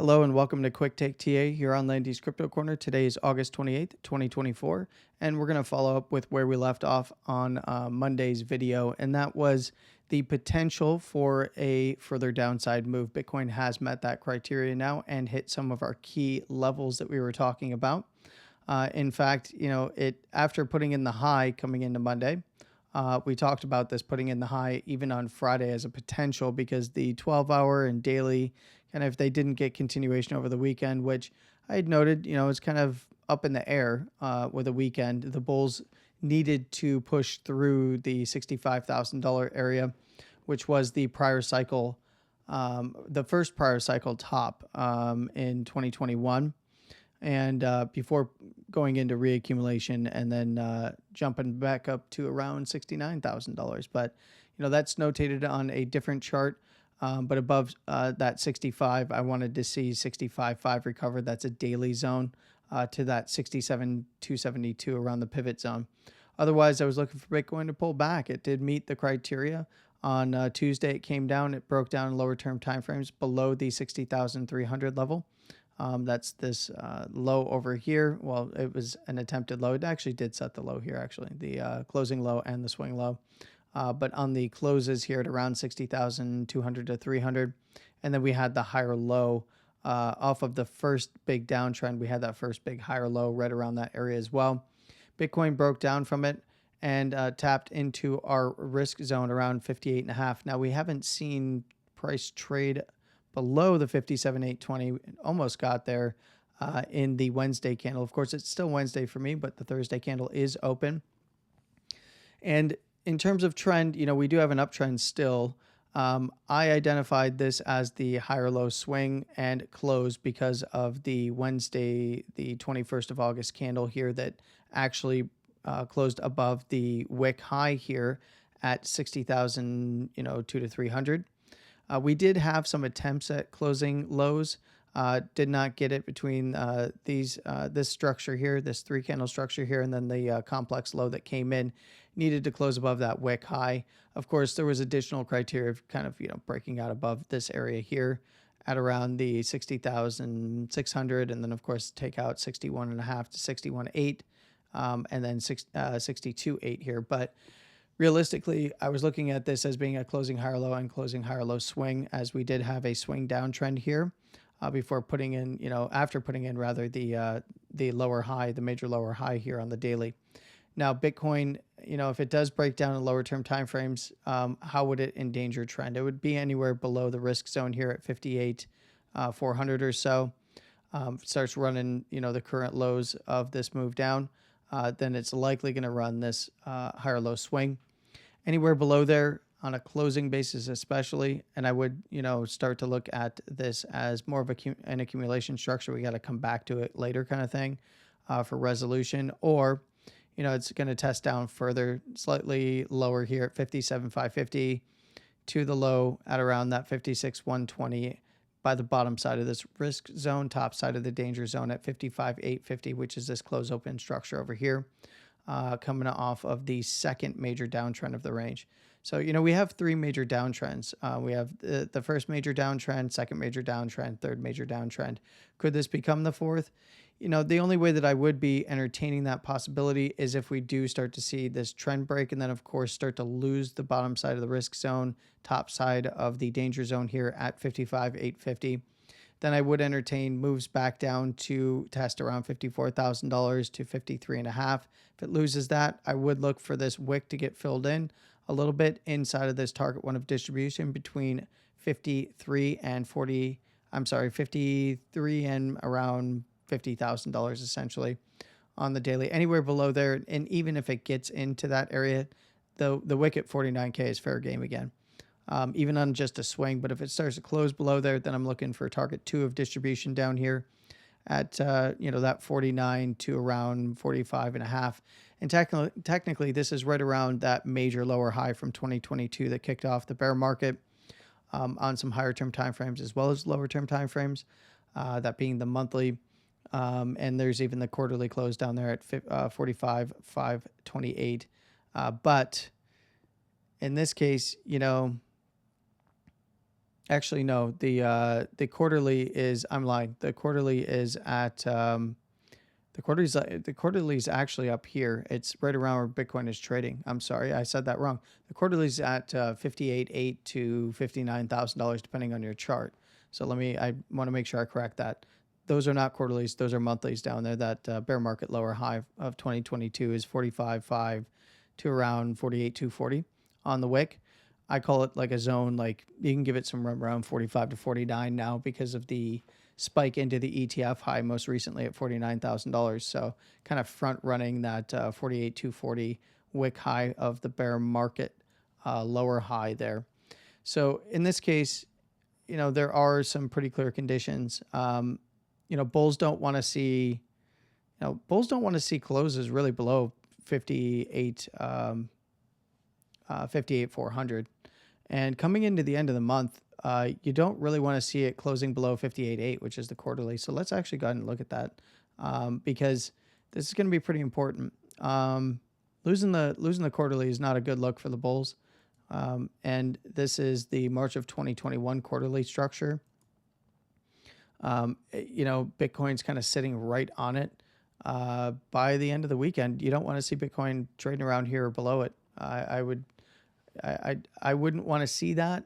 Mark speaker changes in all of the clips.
Speaker 1: Hello and welcome to Quick Take TA here on Landy's Crypto Corner. Today is August 28th, 2024, and we're going to follow up with where we left off on Monday's video, and that was the potential for a further downside move. Bitcoin has met that criteria now and hit some of our key levels that we were talking about. In fact, it after putting in the high coming into Monday, we talked about this putting in the high even on Friday as a potential because the 12-hour and daily kind of if they didn't get continuation over the weekend, which I had noted, is kind of up in the air with the weekend. The bulls needed to push through the $65,000 area, which was the prior cycle, the first prior cycle top in 2021. And before going into reaccumulation and then jumping back up to around $69,000. But, that's notated on a different chart. But above that 65, I wanted to see 65.5 recover. That's a daily zone to that 67,272 around the pivot zone. Otherwise, I was looking for Bitcoin to pull back. It did meet the criteria. On Tuesday, it came down. It broke down in lower term timeframes below the 60,300 level. That's this low over here. Well, it was an attempted low. It actually did set the low here, actually, the closing low and the swing low. But on the closes here at around 60,200 to 300. And then we had the higher low off of the first big downtrend. We had that first big higher low right around that area as well. Bitcoin broke down from it and tapped into our risk zone around 58.5. Now, we haven't seen price trade below the 57,820. Almost got there in the Wednesday candle. Of course, it's still Wednesday for me, but the Thursday candle is open. And in terms of trend, we do have an uptrend still. I identified this as the higher low swing and close because of the Wednesday, the 21st of August candle here that actually closed above the wick high here at 60,000, 2 to 300. We did have some attempts at closing lows. Did not get it between this structure here, this three candle structure here, and then the complex low that came in. Needed to close above that wick high. Of course, there was additional criteria of kind of, breaking out above this area here at around the 60,600. And then, of course, take out 61.5 to 61.8 and then 62.8 here. But realistically, I was looking at this as being a closing higher low and closing higher low swing, as we did have a swing downtrend here before putting in, after putting in rather the lower high, the major lower high here on the daily. Now, Bitcoin, if it does break down in lower term timeframes, how would it endanger trend? It would be anywhere below the risk zone here at 58,400 or so. Starts running, the current lows of this move down, then it's likely going to run this higher low swing. Anywhere below there on a closing basis especially, and I would, start to look at this as more of an accumulation structure. We got to come back to it later kind of thing for resolution, or it's going to test down further, slightly lower here at 57,550 to the low at around that 56,120 by the bottom side of this risk zone, top side of the danger zone at 55,850, which is this close open structure over here, coming off of the second major downtrend of the range. So, we have three major downtrends. We have the first major downtrend, second major downtrend, third major downtrend. Could this become the fourth? The only way that I would be entertaining that possibility is if we do start to see this trend break and then, of course, start to lose the bottom side of the risk zone, top side of the danger zone here at 55,850. Then I would entertain moves back down to test around $54,000 to 53.5. If it loses that, I would look for this wick to get filled in a little bit inside of this target one of distribution between 53 and around $50,000 essentially on the daily, anywhere below there. And even if it gets into that area, the wick at 49K is fair game again, even on just a swing. But if it starts to close below there, then I'm looking for target 2 of distribution down here at, that 49 to around 45.5. And technically, this is right around that major lower high from 2022 that kicked off the bear market on some higher term timeframes as well as lower term timeframes, that being the monthly. And there's even the quarterly close down there at 45,528. But in this case, Actually, no. The quarterly is, I'm lying. The quarterly is at the quarterly's actually up here. It's right around where Bitcoin is trading. I'm sorry, I said that wrong. The quarterly's at 58.8 to $59,000 depending on your chart. So I want to make sure I correct that. Those are not quarterlies, those are monthlies down there. That bear market lower high of 2022 is 45.5 to around 48.240 on the wick. I call it like a zone, like you can give it some room around 45 to 49 now because of the spike into the ETF high most recently at $49,000. So kind of front running that 48,240 wick high of the bear market lower high there. So in this case, there are some pretty clear conditions. Bulls don't want to see, bulls don't want to see closes really below 58, 58,400. And coming into the end of the month, you don't really want to see it closing below 58.8, which is the quarterly. So let's actually go ahead and look at that because this is going to be pretty important. Losing the quarterly is not a good look for the bulls. And this is the March of 2021 quarterly structure. Bitcoin's kind of sitting right on it. By the end of the weekend, you don't want to see Bitcoin trading around here or below it. I wouldn't want to see that.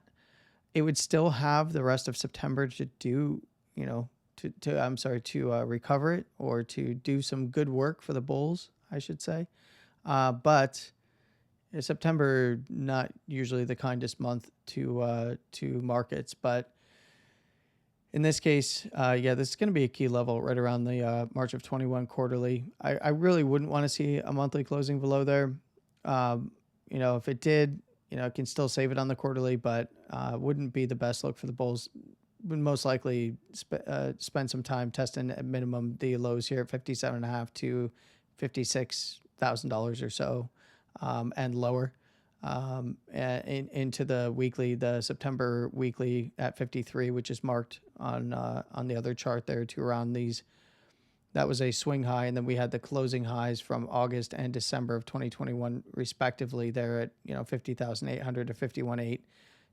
Speaker 1: It would still have the rest of September to do, to recover it or to do some good work for the bulls, I should say. But September, not usually the kindest month to markets, but in this case, this is going to be a key level right around the March of 21 quarterly. I really wouldn't want to see a monthly closing below there. If it did, it can still save it on the quarterly, but wouldn't be the best look for the bulls. Would most likely spend some time testing at minimum the lows here at $57.5 to $56,000 or so, and lower. Into the weekly, the September weekly at 53, which is marked on the other chart there to around these. That was a swing high, and then we had the closing highs from August and December of 2021, respectively. There at 50,800 to 51.8.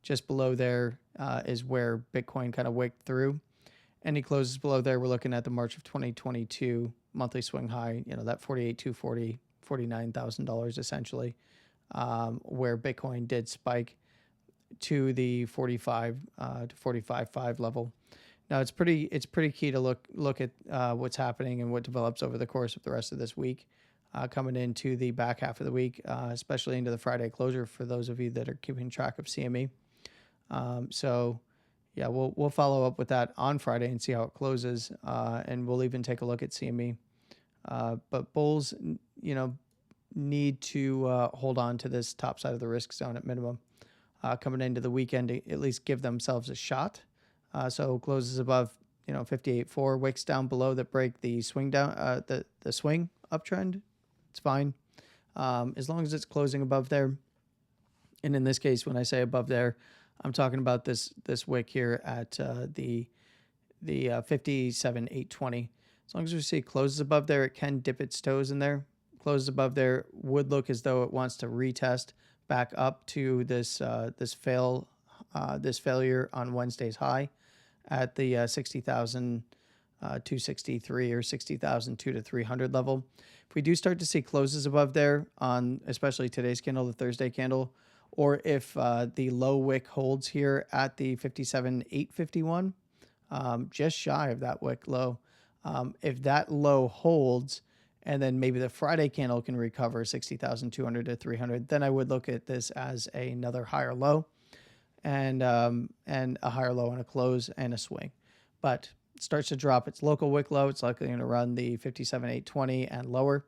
Speaker 1: Just below there is where Bitcoin kind of wicked through. Any closes below there, we're looking at the March of 2022 monthly swing high. That 48,240, $49,000 essentially, where Bitcoin did spike to the 45 to 45.5 level. Now it's pretty key to look at what's happening and what develops over the course of the rest of this week, coming into the back half of the week, especially into the Friday closure for those of you that are keeping track of CME. We'll follow up with that on Friday and see how it closes, and we'll even take a look at CME. But bulls, need to hold on to this top side of the risk zone at minimum, coming into the weekend to at least give themselves a shot. So closes above 58.4, wicks down below that break the swing down, the swing uptrend. It's fine as long as it's closing above there. And in this case, when I say above there, I'm talking about this wick here at the 57.820. As long as we see it closes above there, it can dip its toes in there. Closes above there would look as though it wants to retest back up to this failure on Wednesday's high at the 60,263 or 60,002 to 300 level. If we do start to see closes above there on especially today's candle, the Thursday candle, or if the low wick holds here at the 57,851, just shy of that wick low, if that low holds, and then maybe the Friday candle can recover 60,200 to 300, then I would look at this as another higher low, and a higher low and a close and a swing. But it starts to drop its local wick low. It's likely going to run the 57,820 and lower.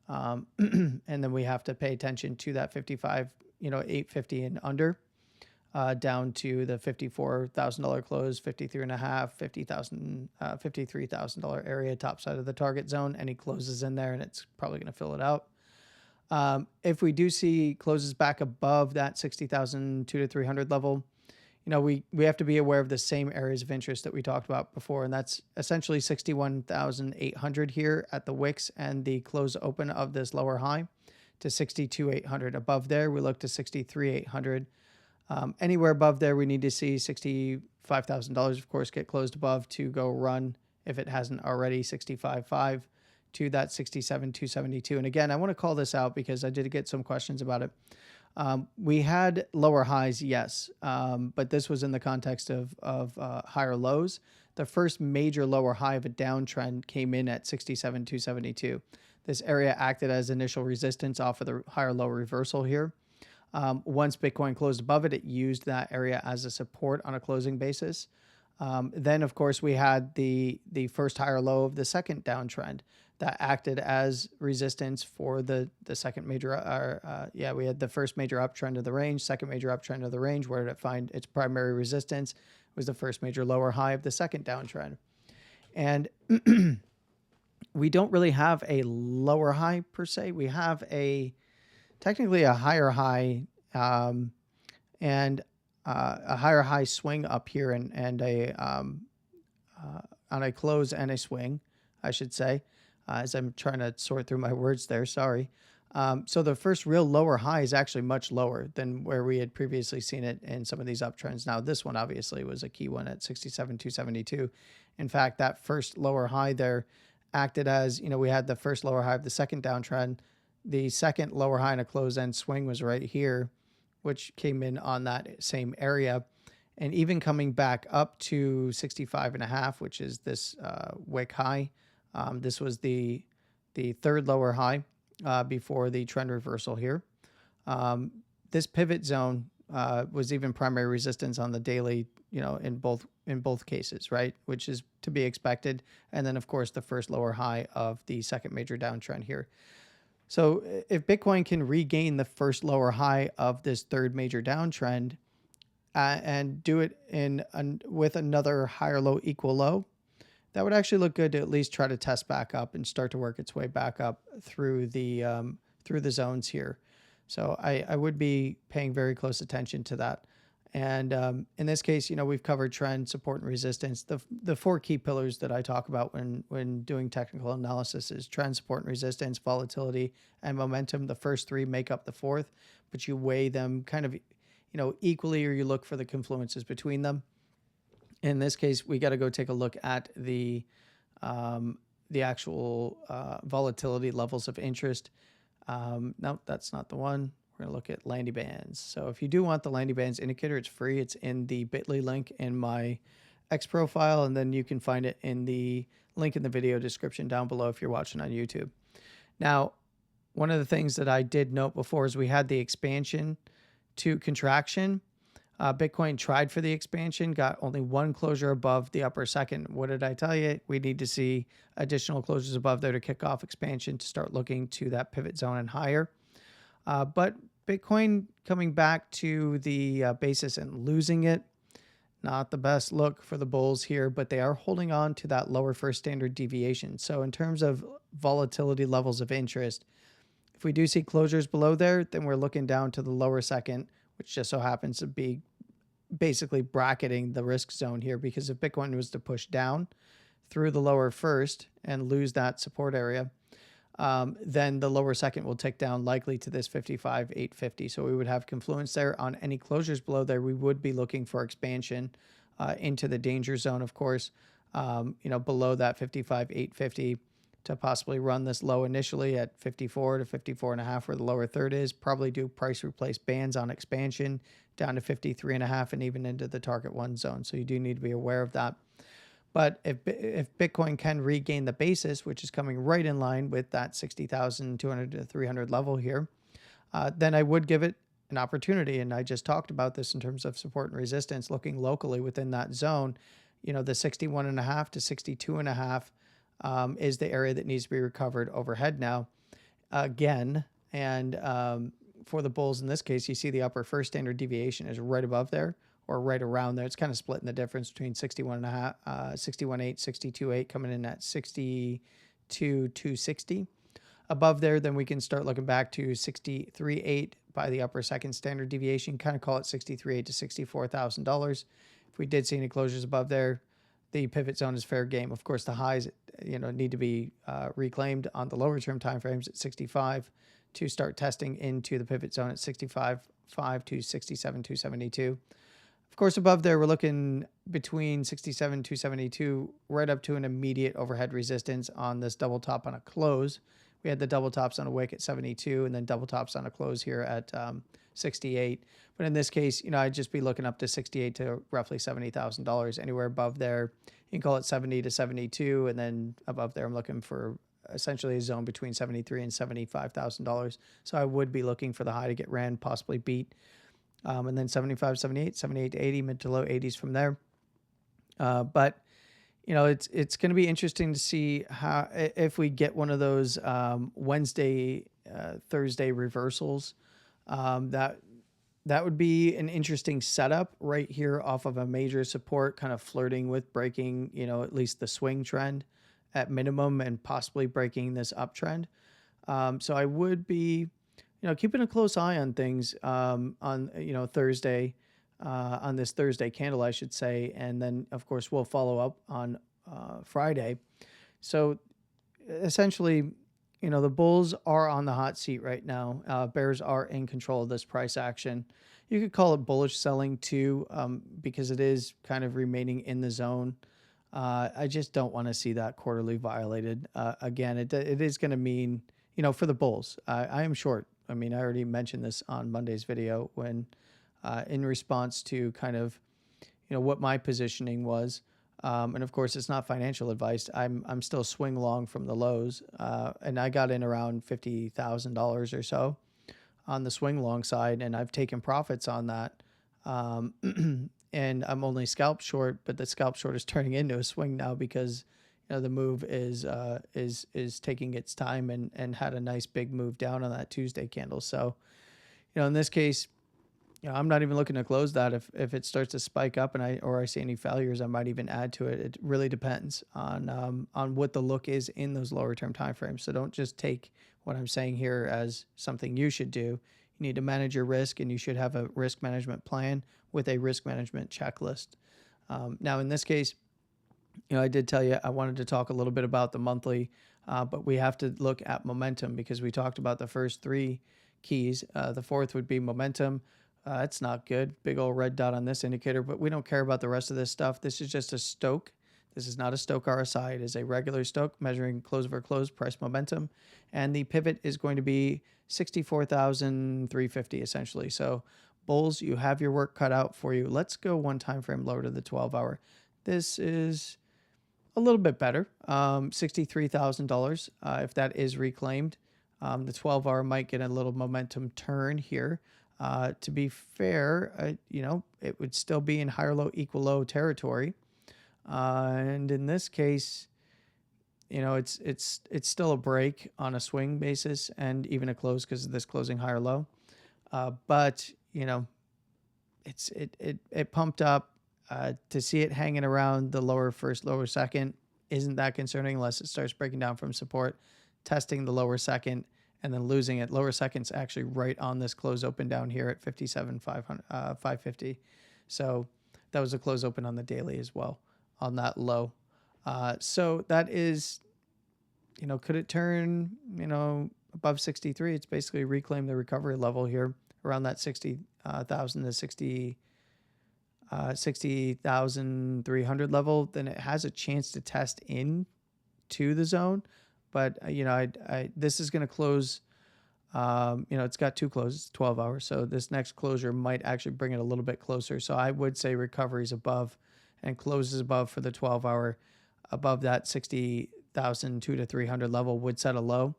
Speaker 1: And then we have to pay attention to that 850 and under, down to the $54,000 close, 53.5, $53,000 area, top side of the target zone. Any closes in there, and it's probably going to fill it out. If we do see closes back above that 60,002 to 300 level, we have to be aware of the same areas of interest that we talked about before, and that's essentially 61,800 here at the wicks and the close open of this lower high to 62,800. Above there, we look to 63,800. Anywhere above there, we need to see $65,000, of course, get closed above to go run, if it hasn't already, 65.5 to that 67,272. And again, I want to call this out because I did get some questions about it. We had lower highs, yes, but this was in the context of higher lows. The first major lower high of a downtrend came in at 67,272. This area acted as initial resistance off of the higher low reversal here. Once Bitcoin closed above it, it used that area as a support on a closing basis. Then, of course, we had the first higher low of the second downtrend that acted as resistance for the second major. We had the first major uptrend of the range, second major uptrend of the range. Where did it find its primary resistance? It was the first major lower high of the second downtrend. And we don't really have a lower high per se. We have technically a higher high and a higher high swing up here and a on a close and a swing, I should say, as I'm trying to sort through my words there. Sorry. So the first real lower high is actually much lower than where we had previously seen it in some of these uptrends. Now, this one obviously was a key one at 67,272. In fact, that first lower high there acted as, we had the first lower high of the second downtrend. The second lower high in a close-end swing was right here, which came in on that same area. And even coming back up to 65.5, which is this wick high, this was the third lower high before the trend reversal here. This pivot zone was even primary resistance on the daily, in both cases, right? Which is to be expected. And then, of course, the first lower high of the second major downtrend here. So if Bitcoin can regain the first lower high of this third major downtrend and do it with another higher low equal low, that would actually look good to at least try to test back up and start to work its way back up through the zones here. So I would be paying very close attention to that. And in this case, we've covered trend, support, and resistance. The four key pillars that I talk about when doing technical analysis is trend, support, and resistance, volatility, and momentum. The first three make up the fourth, but you weigh them kind of, equally, or you look for the confluences between them. In this case, we got to go take a look at the actual volatility levels of interest. No, that's not the one. We're going to look at Landy Bands. So if you do want the Landy Bands indicator, it's free. It's in the bit.ly link in my X profile, and then you can find it in the link in the video description down below if you're watching on YouTube. Now, one of the things that I did note before is we had the expansion to contraction. Bitcoin tried for the expansion, got only one closure above the upper second. What did I tell you? We need to see additional closures above there to kick off expansion to start looking to that pivot zone and higher. But Bitcoin coming back to the basis and losing it, not the best look for the bulls here, but they are holding on to that lower first standard deviation. So in terms of volatility levels of interest, if we do see closures below there, then we're looking down to the lower second, which just so happens to be basically bracketing the risk zone here, because if Bitcoin was to push down through the lower first and lose that support area, then the lower second will tick down likely to this 55,850. So we would have confluence there. On any closures below there, we would be looking for expansion into the danger zone, of course, below that 55,850 to possibly run this low initially at 54 to 54.5, where the lower third is. Probably do price replace bands on expansion down to 53.5 and even into the target one zone. So you do need to be aware of that. But if Bitcoin can regain the basis, which is coming right in line with that 60,200 to 300 level here, then I would give it an opportunity. And I just talked about this in terms of support and resistance, looking locally within that zone. The 61.5 to 62.5 is the area that needs to be recovered overhead now again. And for the bulls in this case, you see the upper first standard deviation is right above there, or right around there. It's kind of splitting the difference between 61.5, 61.8, 62.8, coming in at 62,260. Above there, then we can start looking back to 63.8 by the upper second standard deviation, kind of call it 63.8 to $64,000. If we did see any closures above there, the pivot zone is fair game. Of course, the highs, need to be reclaimed on the lower term timeframes at 65 to start testing into the pivot zone at 65 2.5 to 67,272. Of course, above there, we're looking between 67,272 right up to an immediate overhead resistance on this double top on a close. We had the double tops on a wick at 72 and then double tops on a close here at 68. But in this case, I'd just be looking up to 68 to roughly $70,000. Anywhere above there, you can call it 70 to 72. And then above there, I'm looking for essentially a zone between 73 and $75,000. So I would be looking for the high to get ran, possibly beat. And then 75, 78, 78 to 80, mid to low 80s from there. But it's going to be interesting to see how if we get one of those Wednesday, Thursday reversals. That would be an interesting setup right here off of a major support, kind of flirting with breaking, at least the swing trend at minimum and possibly breaking this uptrend. So I would be keeping a close eye on things on Thursday, on this Thursday candle, I should say. And then, of course, we'll follow up on Friday. So essentially, the bulls are on the hot seat right now. Bears are in control of this price action. You could call it bullish selling too, because it is kind of remaining in the zone. I just don't want to see that quarterly violated. Again, it is going to mean, for the bulls, I am short. I mean, I already mentioned this on Monday's video when, in response to kind of, what my positioning was. And of course, it's not financial advice. I'm still swing long from the lows, and I got in around $50,000 or so on the swing long side, and I've taken profits on that. And I'm only scalp short, but the scalp short is turning into a swing now because the move is taking its time and had a nice big move down on that Tuesday candle. So, in this case, I'm not even looking to close that. If it starts to spike up and I see any failures, I might even add to it. It really depends on what the look is in those lower term time frames. So don't just take what I'm saying here as something you should do. You need to manage your risk, and you should have a risk management plan with a risk management checklist. Now, in this case, I did tell you I wanted to talk a little bit about the monthly, but we have to look at momentum because we talked about the first three keys. The fourth would be momentum. It's not good. Big old red dot on this indicator, but we don't care about the rest of this stuff. This is just a Stoke. This is not a Stoke RSI. It is a regular Stoke measuring close over close price momentum. And the pivot is going to be 64,350 essentially. So bulls, you have your work cut out for you. Let's go one time frame lower to the 12-hour. This is a little bit better, $63,000 if that is reclaimed. The 12-hour might get a little momentum turn here. To be fair, it would still be in higher low, equal low territory. And in this case, it's still a break on a swing basis and even a close because of this closing higher low. But it pumped up. To see it hanging around the lower first, lower second isn't that concerning unless it starts breaking down from support, testing the lower second, and then losing it. Lower second's actually right on this close open down here at 57,550. So that was a close open on the daily as well on that low. So that is, could it turn, above 63? It's basically reclaim the recovery level here around that 60,000 to 60,300 level. Then it has a chance to test into the zone. But, this is going to close, it's got two closes, 12 hours. So this next closure might actually bring it a little bit closer. So I would say recoveries above and closes above for the 12-hour, above that 60,002 to 300 level would set a low.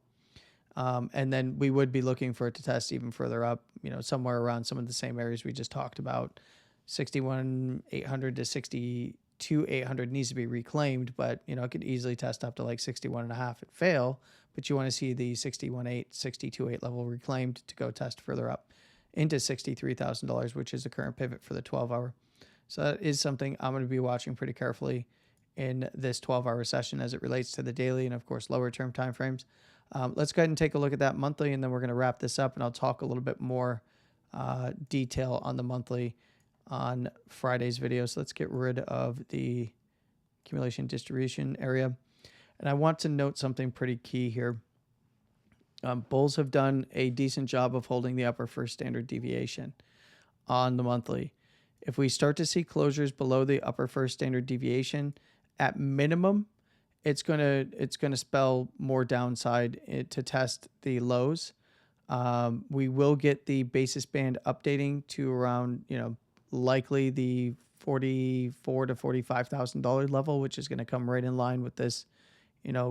Speaker 1: And then we would be looking for it to test even further up, somewhere around some of the same areas we just talked about. 61,800 to 62,800 needs to be reclaimed, but it could easily test up to like 61.5 and fail. But you want to see the 61.8, 62.8 level reclaimed to go test further up into $63,000, which is the current pivot for the 12-hour. So that is something I'm going to be watching pretty carefully in this 12-hour session as it relates to the daily and of course lower term timeframes. Let's go ahead and take a look at that monthly, and then we're going to wrap this up, and I'll talk a little bit more detail on the monthly on Friday's video. So let's get rid of the accumulation distribution area. And I want to note something pretty key here. Bulls have done a decent job of holding the upper first standard deviation on the monthly. If we start to see closures below the upper first standard deviation, at minimum, it's gonna spell more downside to test the lows. We will get the basis band updating to around, likely the $44,000 to $45,000 level, which is going to come right in line with this,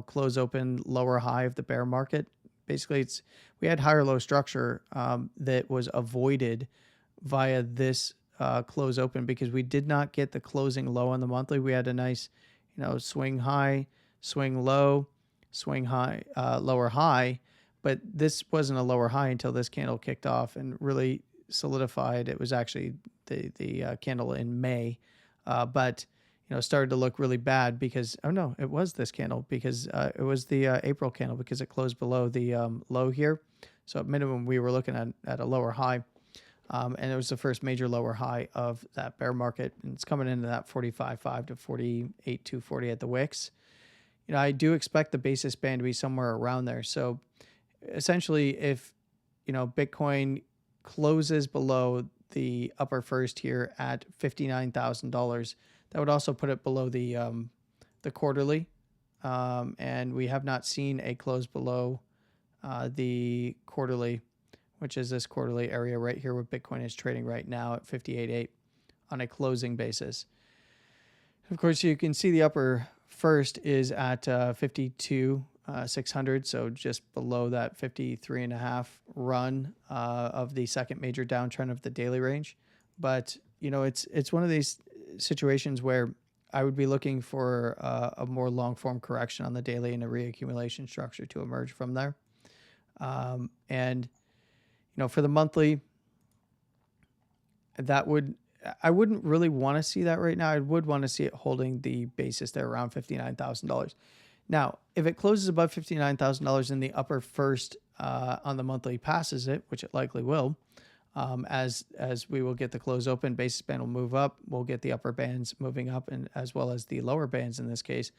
Speaker 1: close open lower high of the bear market. Basically, we had higher low structure that was avoided via this close open because we did not get the closing low on the monthly. We had a nice, swing high, swing low, swing high, lower high, but this wasn't a lower high until this candle kicked off and really solidified. It was actually the candle in May, but started to look really bad because it was this candle because it was the April candle because it closed below the low here. So at minimum we were looking at a lower high, and it was the first major lower high of that bear market, and it's coming into that 45.5 to 48.240 at the wicks. I do expect the basis band to be somewhere around there. So essentially, if Bitcoin closes below the upper first here at $59,000, that would also put it below the quarterly, and we have not seen a close below the quarterly, which is this quarterly area right here where Bitcoin is trading right now at 58.8 on a closing basis. Of course, you can see the upper first is at 52,600, so just below that 53.5 run of the second major downtrend of the daily range. But it's one of these situations where I would be looking for a more long form correction on the daily and a reaccumulation structure to emerge from there. And for the monthly, I wouldn't really want to see that right now. I would want to see it holding the basis there around $59,000. Now, if it closes above $59,000 in the upper first on the monthly passes it, which it likely will, as we will get the close open, basis band will move up. We'll get the upper bands moving up, and as well as the lower bands in this case.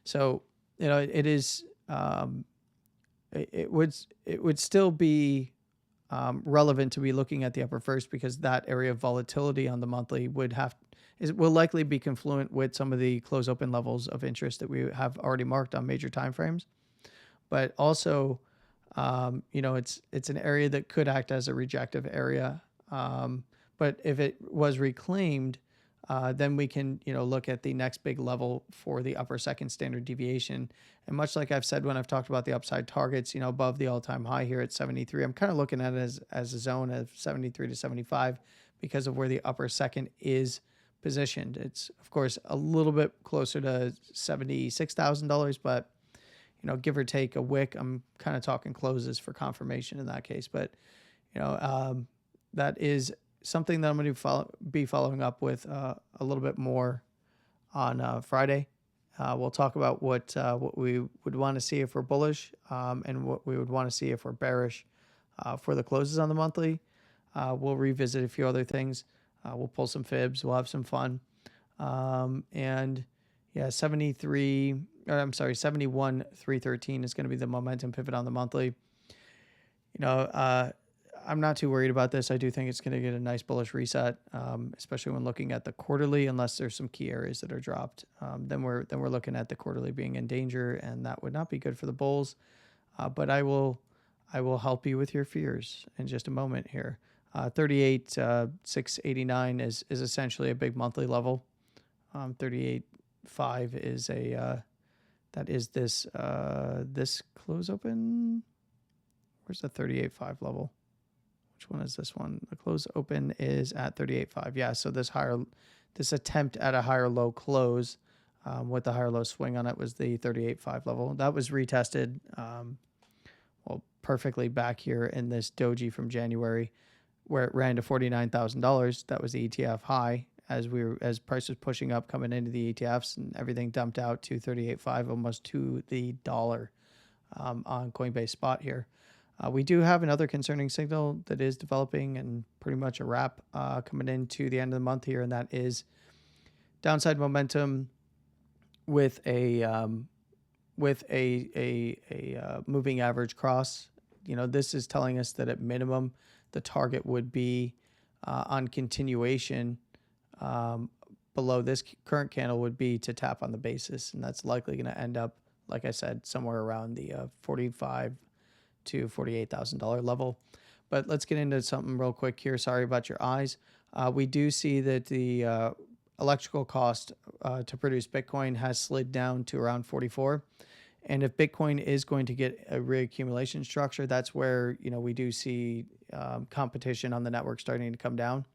Speaker 1: So it is it would still be relevant to be looking at the upper first because that area of volatility on the monthly will likely be confluent with some of the close open levels of interest that we have already marked on major timeframes. But also, it's an area that could act as a rejective area. But if it was reclaimed, then we can, look at the next big level for the upper second standard deviation. And much like I've said when I've talked about the upside targets, above the all-time high here at 73, I'm kind of looking at it as a zone of 73 to 75 because of where the upper second is positioned. It's, of course, a little bit closer to $76,000, but, give or take a wick, I'm kind of talking closes for confirmation in that case. But, that is something that I'm going to be following up with a little bit more on Friday. We'll talk about what we would want to see if we're bullish and what we would want to see if we're bearish for the closes on the monthly. We'll revisit a few other things. We'll pull some fibs. We'll have some fun. And yeah, 71,313 is going to be the momentum pivot on the monthly. I'm not too worried about this. I do think it's going to get a nice bullish reset, especially when looking at the quarterly, unless there's some key areas that are dropped. Then we're looking at the quarterly being in danger, and that would not be good for the bulls. But I will help you with your fears in just a moment here. 38,689 is essentially a big monthly level. 38.5 is that is this close open. Where's the 38.5 level? Which one is this one? The close open is at 38.5. Yeah, so this attempt at a higher low close with the higher low swing on it was the 38.5 level. That was retested perfectly back here in this doji from January where it ran to $49,000. That was the ETF high as prices pushing up coming into the ETFs, and everything dumped out to 38.5 almost to the dollar on Coinbase spot here. We do have another concerning signal that is developing and pretty much a wrap coming into the end of the month here, and that is downside momentum with a moving average cross this is telling us that at minimum, the target would be on continuation below this current candle would be to tap on the basis. And that's likely going to end up, like I said, somewhere around the $45,000 to $48,000 level. But let's get into something real quick here. Sorry about your eyes. We do see that the electrical cost to produce Bitcoin has slid down to around 44. And if Bitcoin is going to get a reaccumulation structure, that's where, we do see competition on the network starting to come down.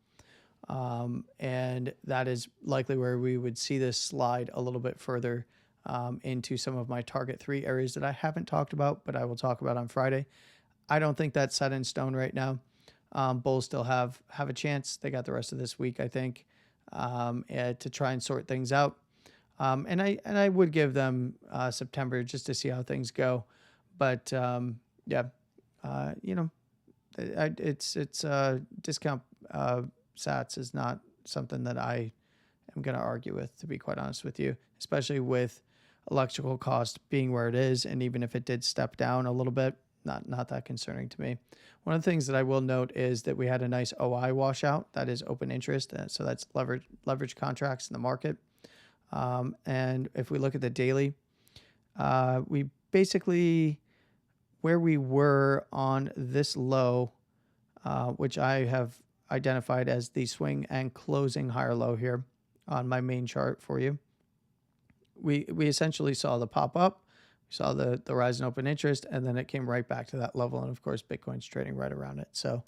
Speaker 1: And that is likely where we would see this slide a little bit further into some of my target 3 areas that I haven't talked about, but I will talk about on Friday. I don't think that's set in stone right now. Bulls still have a chance. They got the rest of this week, I think, to try and sort things out. And I would give them September just to see how things go. But it's discount sats is not something that I am going to argue with, to be quite honest with you, especially with electrical cost being where it is. And even if it did step down a little bit, not that concerning to me. One of the things that I will note is that we had a nice OI washout. That is open interest. So that's leverage contracts in the market. And if we look at the daily, we basically, where we were on this low, which I have identified as the swing and closing higher low here on my main chart for you. We essentially saw the pop up, we saw the rise in open interest, and then it came right back to that level. And of course, Bitcoin's trading right around it. So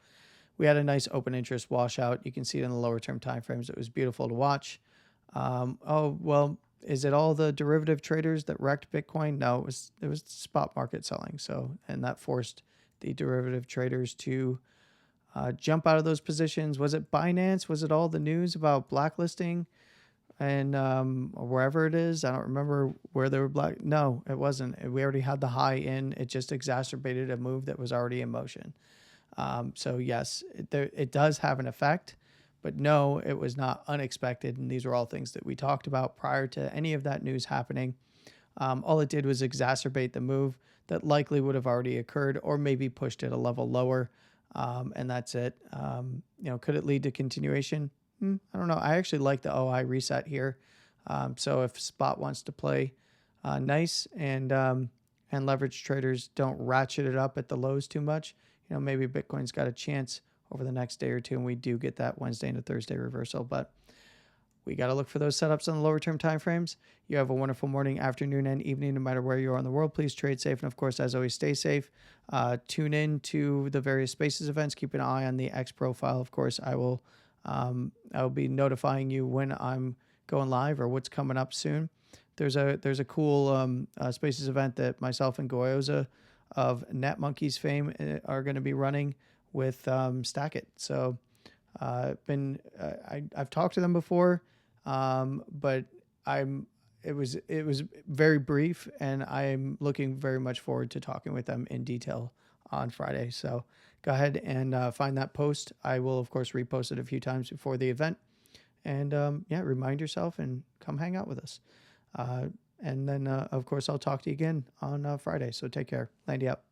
Speaker 1: we had a nice open interest washout. You can see it in the lower term timeframes. It was beautiful to watch. Is it all the derivative traders that wrecked Bitcoin? No, it was spot market selling. So, and that forced the derivative traders to jump out of those positions. Was it Binance? Was it all the news about blacklisting and wherever it is? I don't remember where they were black. No, it wasn't. We already had the high in. It just exacerbated a move that was already in motion. So yes, it does have an effect. But no, it was not unexpected, and these are all things that we talked about prior to any of that news happening. All it did was exacerbate the move that likely would have already occurred, or maybe pushed it a level lower, and that's it. Could it lead to continuation? I don't know. I actually like the OI reset here. So if spot wants to play nice and leverage traders don't ratchet it up at the lows too much, maybe Bitcoin's got a chance over the next day or two, and we do get that Wednesday into Thursday reversal. But we got to look for those setups on the lower term timeframes. You have a wonderful morning, afternoon, and evening, no matter where you are in the world. Please trade safe, and of course, as always, stay safe. Tune in to the various Spaces events. Keep an eye on the X profile. Of course, I will be notifying you when I'm going live or what's coming up soon. There's a cool Spaces event that myself and Goyoza of NetMonkeys fame are going to be running with Stack It. So I've talked to them before, but it was very brief, and I'm looking very much forward to talking with them in detail on Friday. So go ahead and find that post. I will of course repost it a few times before the event, and remind yourself and come hang out with us. And then of course I'll talk to you again on Friday. So take care. Landy out.